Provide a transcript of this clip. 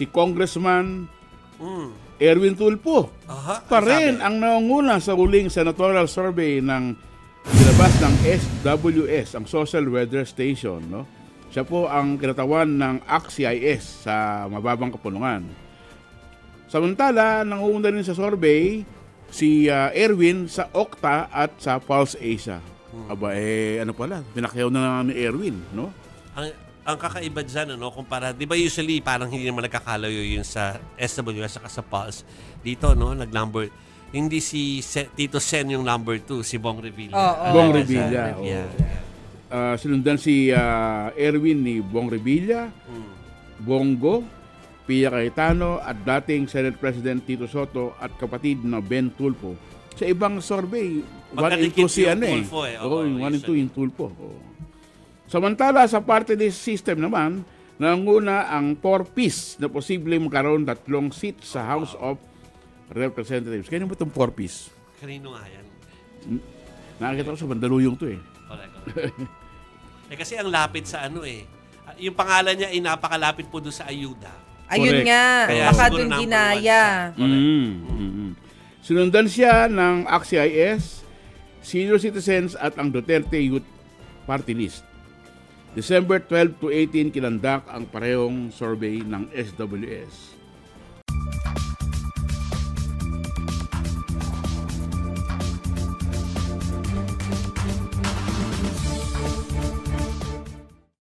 si Congressman Erwin Tulfo pa rin ang naunguna sa huling senatorial survey ng nilabas ng SWS, ang Social Weather Station. No? Siya po ang kinatawan ng ACT-CIS sa mababang kapulungan. Samantala, nanguuna rin sa survey si Erwin sa Okta at sa Pulse Asia. Aba, ano pala, pinakyaw na ni Erwin, no? Ang kakaiba dyan, ano, kumpara, di ba usually parang hindi naman nagkakalayo yun sa SWS at sa Pulse. Dito, no, nag-number, hindi si Tito Sen yung number 2, si Bong Revilla. Bong Revilla. Sinundan si Erwin ni Bong Revilla, Bongo, Pia Cayetano at dating Senate President Tito Soto at kapatid na Ben Tulfo. Sa ibang survey, 1 and 2 si ano eh. Oo, 1 and 2 yung Tulfo. Samantala, sa party list system naman, nanguna ang 4-piece na posibleng magkaroon 3 seats sa House of Representatives. Kaya ba itong 4-piece? Kanino nga yan? Nakakita ko sa Mandaluyong to eh. Kasi ang lapit sa ano eh. Yung pangalan niya ay napakalapit po doon sa ayuda. Ayun nga, baka doon ginaya. Sinundan siya ng ACT-CIS, Senior Citizens at ang Duterte Youth Party List. December 12 to 18 kinandak ang parehong survey ng SWS.